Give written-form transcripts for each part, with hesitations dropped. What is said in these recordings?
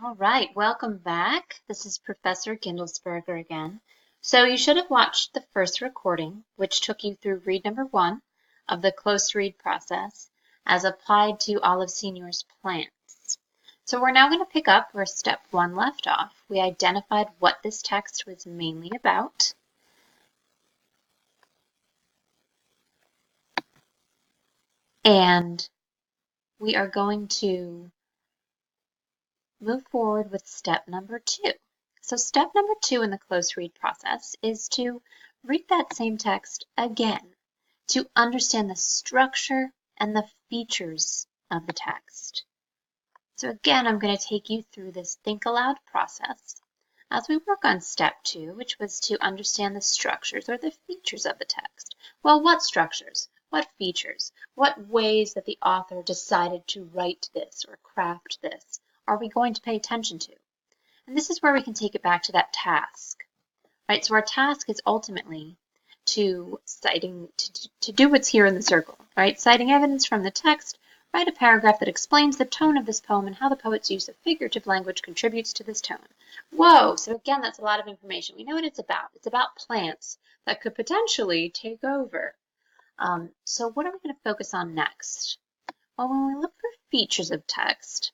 All right, welcome back. This is Professor Gindelsberger again. So you should have watched the first recording, which took you through read number 1 of the close read process as applied to Olive Senior's plants. So we're now going to pick up where step 1 left off. We identified what this text was mainly about. And we are going to move forward with step number 2. So step number 2 in the close read process is to read that same text again to understand the structure and the features of the text. So again, I'm going to take you through this think aloud process as we work on step 2, which was to understand the structures or the features of the text. Well, what structures? What features? What ways that the author decided to write this or craft this are we going to pay attention to? And this is where we can take it back to that task, right? So our task is ultimately to do what's here in the circle, right? Citing evidence from the text, write a paragraph that explains the tone of this poem and how the poet's use of figurative language contributes to this tone. Whoa, so again, that's a lot of information. We know what it's about. It's about plants that could potentially take over. So what are we going to focus on next? Well, when we look for features of text,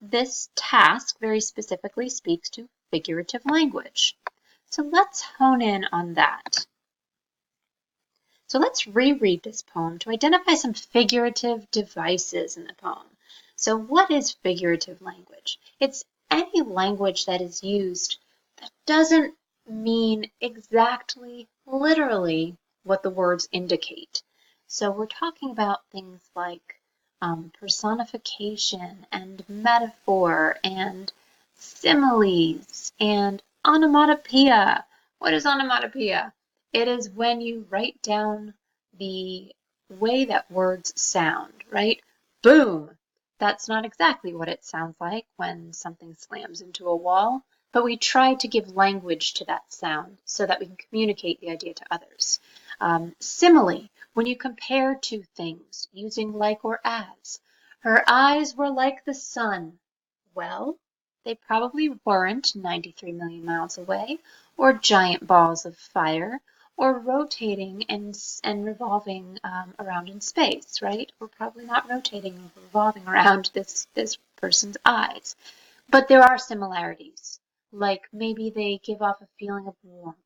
this task very specifically speaks to figurative language. So let's hone in on that. So let's reread this poem to identify some figurative devices in the poem. So what is figurative language? It's any language that is used that doesn't mean exactly, literally, what the words indicate. So we're talking about things like personification and metaphor and similes and onomatopoeia. What is onomatopoeia? It is when you write down the way that words sound, right? Boom! That's not exactly what it sounds like when something slams into a wall, but we try to give language to that sound so that we can communicate the idea to others. Simile, when you compare two things using like or as. Her eyes were like the sun. Well, they probably weren't 93 million miles away, or giant balls of fire, or rotating and revolving around in space, right? We're probably not rotating or revolving around this person's eyes. But there are similarities, like maybe they give off a feeling of warmth,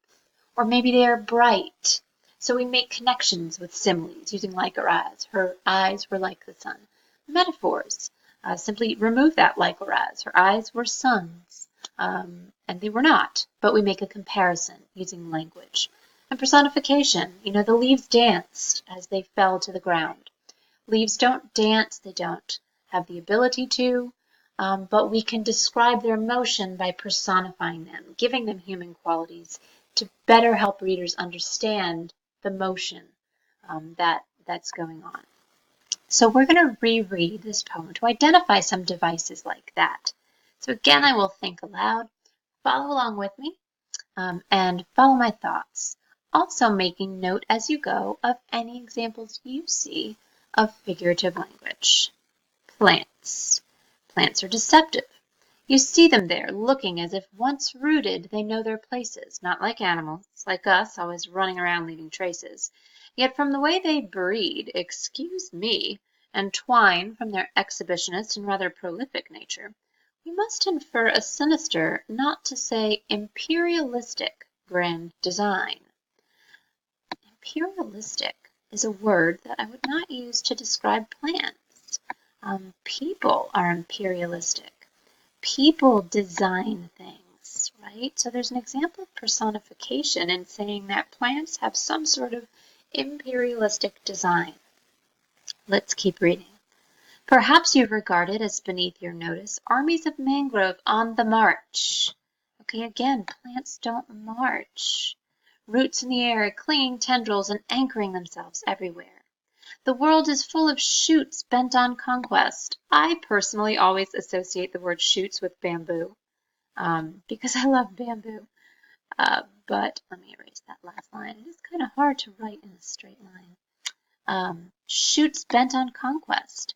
or maybe they are bright. So we make connections with similes using like or as. Her eyes were like the sun. Metaphors. Simply remove that like or as. Her eyes were suns, and they were not, but we make a comparison using language. And personification, the leaves danced as they fell to the ground. Leaves don't dance, they don't have the ability to, but we can describe their motion by personifying them, giving them human qualities to better help readers understand the motion that's going on. So we're going to reread this poem to identify some devices like that. So again, I will think aloud, follow along with me, and follow my thoughts. Also making note as you go of any examples you see of figurative language. Plants. Plants are deceptive. You see them there, looking as if once rooted they know their places, not like animals, like us, always running around leaving traces. Yet from the way they breed, excuse me, and twine from their exhibitionist and rather prolific nature, we must infer a sinister, not to say imperialistic, grand design. Imperialistic is a word that I would not use to describe plants. People are imperialistic. People design things, right? So there's an example of personification in saying that plants have some sort of imperialistic design. Let's keep reading. Perhaps you regard it as beneath your notice armies of mangrove on the march. Okay, again, plants don't march. Roots in the air, clinging tendrils and anchoring themselves everywhere. The world is full of shoots bent on conquest. I personally always associate the word shoots with bamboo because I love bamboo. But let me erase that last line. It is kind of hard to write in a straight line. Shoots bent on conquest.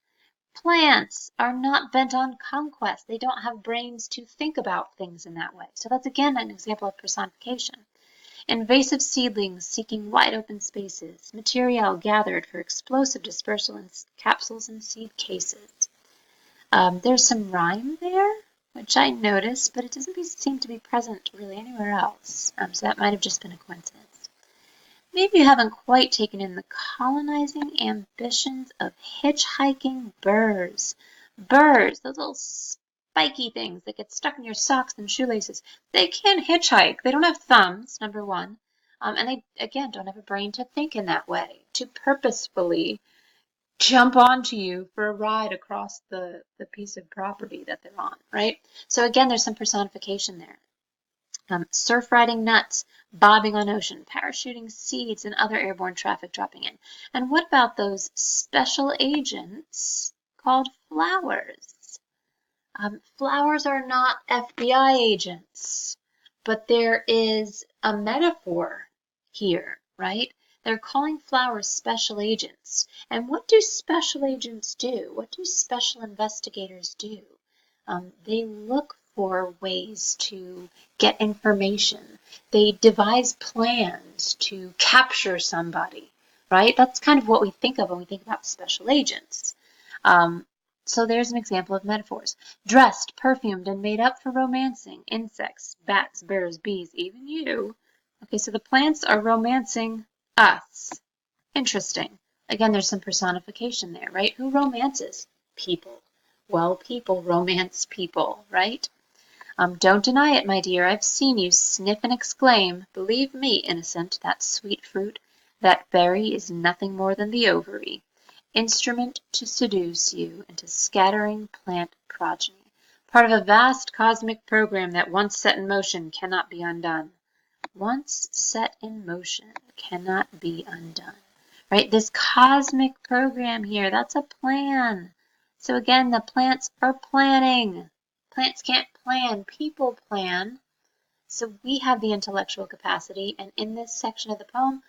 Plants are not bent on conquest. They don't have brains to think about things in that way. So that's again an example of personification. Invasive seedlings seeking wide open spaces. Material gathered for explosive dispersal in capsules and seed cases. There's some rhyme there, which I noticed, but it doesn't seem to be present really anywhere else. So that might have just been a coincidence. Maybe you haven't quite taken in the colonizing ambitions of hitchhiking burrs. Burrs, those little spiky things that get stuck in your socks and shoelaces. They can't hitchhike. They don't have thumbs, number one. And they, again, don't have a brain to think in that way, to purposefully jump onto you for a ride across the piece of property that they're on, right? So again, there's some personification there. Surf riding nuts, bobbing on ocean, parachuting seeds, and other airborne traffic dropping in. And what about those special agents called flowers? Flowers are not FBI agents, but there is a metaphor here, right? They're calling flowers special agents. And what do special agents do? What do special investigators do? They look for ways to get information. They devise plans to capture somebody, right? That's kind of what we think of when we think about special agents. So there's an example of metaphors. Dressed, perfumed, and made up for romancing. Insects, bats, birds, bees, even you. Okay, so the plants are romancing us. Interesting. Again, there's some personification there, right? Who romances? People. Well, people romance people, right? Don't deny it, my dear. I've seen you sniff and exclaim, believe me, innocent, that sweet fruit, that berry is nothing more than the ovary, instrument to seduce you into scattering plant progeny, part of a vast cosmic program that once set in motion cannot be undone. Once set in motion cannot be undone, right? This cosmic program here, that's a plan. So again, the plants are planning. Plants can't plan, people plan. So we have the intellectual capacity, and in this section of the poem,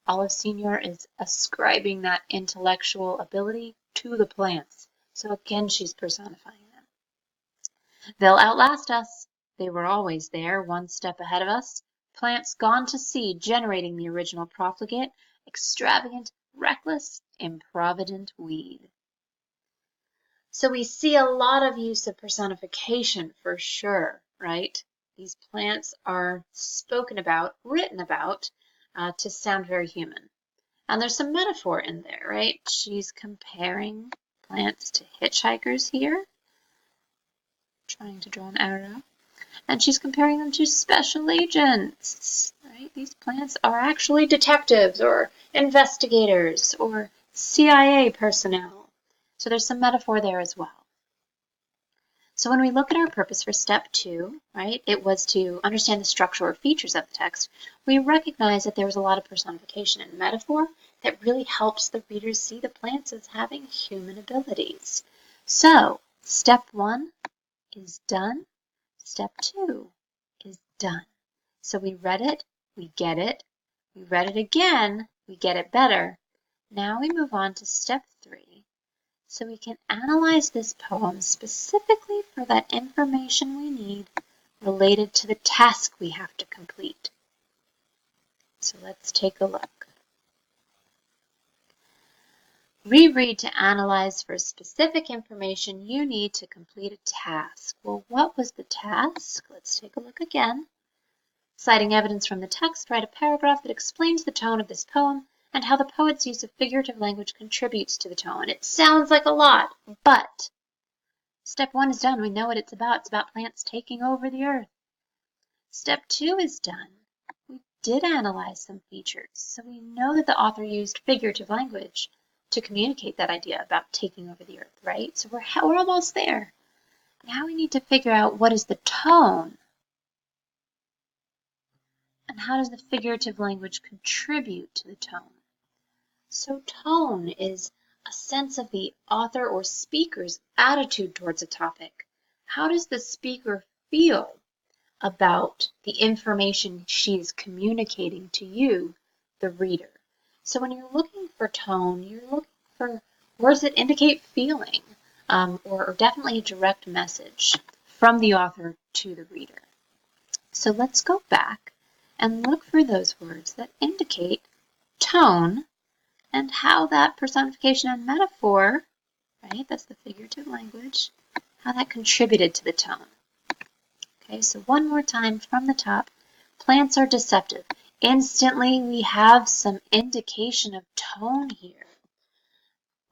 Olive Senior is ascribing that intellectual ability to the plants. So again, she's personifying them. They'll outlast us. They were always there, one step ahead of us. Plants gone to seed, generating the original profligate, extravagant, reckless, improvident weed. So we see a lot of use of personification for sure, right? These plants are spoken about, written about, to sound very human. And there's some metaphor in there, right? She's comparing plants to hitchhikers here, trying to draw an arrow. And she's comparing them to special agents, right? These plants are actually detectives or investigators or CIA personnel. So there's some metaphor there as well. So when we look at our purpose for step 2, right, it was to understand the structure or features of the text. We recognize that there was a lot of personification and metaphor that really helps the readers see the plants as having human abilities. So step 1 is done. Step 2 is done. So we read it, we get it. We read it again, we get it better. Now we move on to step 3. So we can analyze this poem specifically for that information we need related to the task we have to complete. So let's take a look. Reread to analyze for specific information you need to complete a task. Well, what was the task? Let's take a look again. Citing evidence from the text, write a paragraph that explains the tone of this poem and how the poet's use of figurative language contributes to the tone. It sounds like a lot, but step 1 is done. We know what it's about. It's about plants taking over the earth. Step 2 is done. We did analyze some features, so we know that the author used figurative language to communicate that idea about taking over the earth, right? So we're almost there. Now we need to figure out what is the tone and how does the figurative language contribute to the tone. So tone is a sense of the author or speaker's attitude towards a topic. How does the speaker feel about the information she is communicating to you, the reader? So when you're looking for tone, you're looking for words that indicate feeling. or definitely a direct message from the author to the reader. So let's go back and look for those words that indicate tone and how that personification and metaphor, right, that's the figurative language, how that contributed to the tone. Okay, so one more time from the top, plants are deceptive. Instantly, we have some indication of tone here.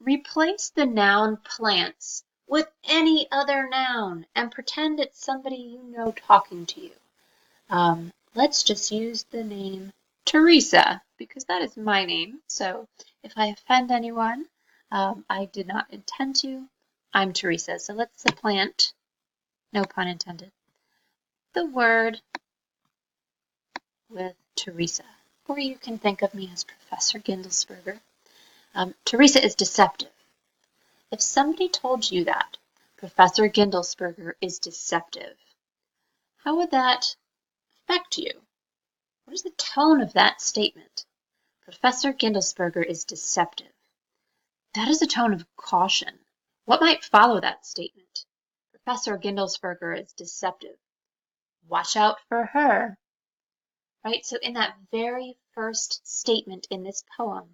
Replace the noun plants with any other noun and pretend it's somebody you know talking to you. Let's just use the name Teresa, because that is my name. So if I offend anyone, I did not intend to. I'm Teresa. So let's supplant, no pun intended, the word with Teresa. Or you can think of me as Professor Gindelsberger. Teresa is deceptive. If somebody told you that Professor Gindelsberger is deceptive, how would that affect you? What is the tone of that statement? Professor Gindelsberger is deceptive. That is a tone of caution. What might follow that statement? Professor Gindelsberger is deceptive. Watch out for her. Right? So in that very first statement in this poem,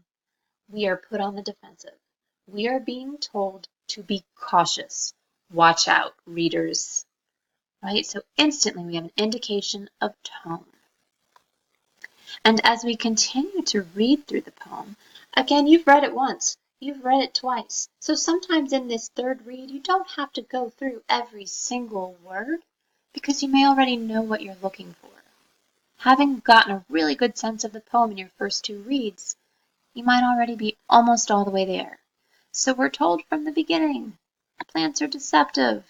we are put on the defensive. We are being told to be cautious. Watch out, readers. Right? So instantly we have an indication of tone. And as we continue to read through the poem, again, you've read it once, you've read it twice. So sometimes in this third read, you don't have to go through every single word because you may already know what you're looking for. Having gotten a really good sense of the poem in your first two reads, you might already be almost all the way there. So we're told from the beginning, plants are deceptive.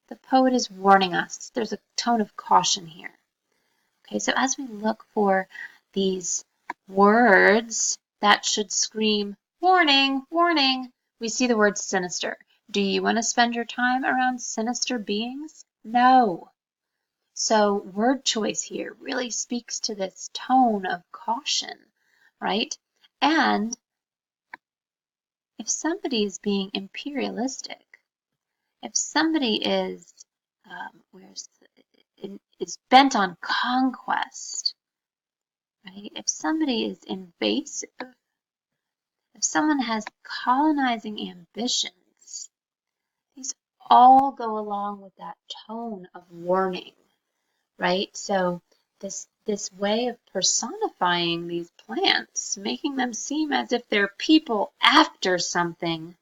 The poet is warning us. There's a tone of caution here. Okay, so as we look for these words that should scream, warning, warning, we see the word sinister. Do you want to spend your time around sinister beings? No. So word choice here really speaks to this tone of caution, right? And if somebody is being imperialistic, if somebody is bent on conquest, right? If somebody is invasive, if someone has colonizing ambitions, these all go along with that tone of warning, right? So this way of personifying these plants, making them seem as if they're people after something,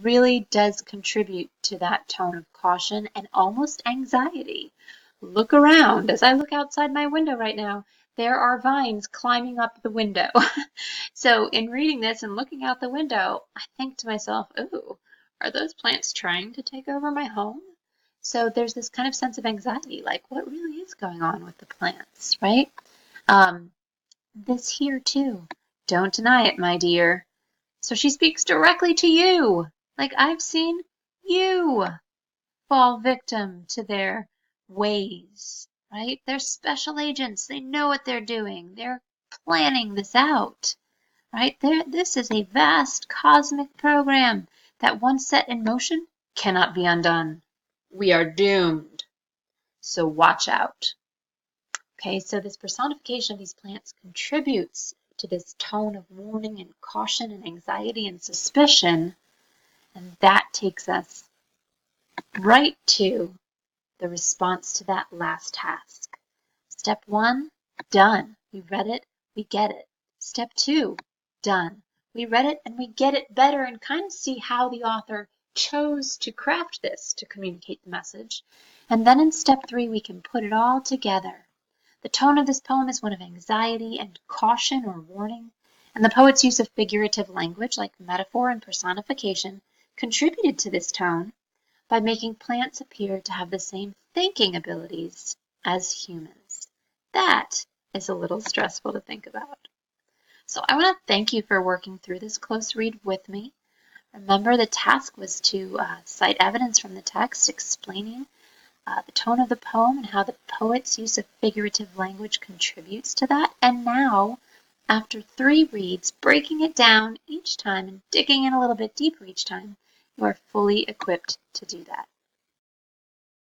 really does contribute to that tone of caution and almost anxiety. Look around. As I look outside my window right now, there are vines climbing up the window. So in reading this and looking out the window, I think to myself, ooh, are those plants trying to take over my home? So there's this kind of sense of anxiety, like what really is going on with the plants, right? This here too, don't deny it, my dear. So she speaks directly to you, like I've seen you fall victim to their ways, right? They're special agents. They know what they're doing. They're planning this out, right? This is a vast cosmic program that once set in motion cannot be undone. We are doomed. So watch out. Okay, so this personification of these plants contributes to this tone of warning and caution and anxiety and suspicion, and that takes us right to the response to that last task. Step 1, done. We read it, we get it. Step 2, done. We read it and we get it better and kind of see how the author chose to craft this to communicate the message. And then in step 3, we can put it all together. The tone of this poem is one of anxiety and caution or warning, and the poet's use of figurative language like metaphor and personification contributed to this tone by making plants appear to have the same thinking abilities as humans. That is a little stressful to think about. So I want to thank you for working through this close read with me. Remember, the task was to cite evidence from the text explaining the tone of the poem and how the poet's use of figurative language contributes to that. And now, after 3 reads, breaking it down each time and digging in a little bit deeper each time, You are fully equipped to do that.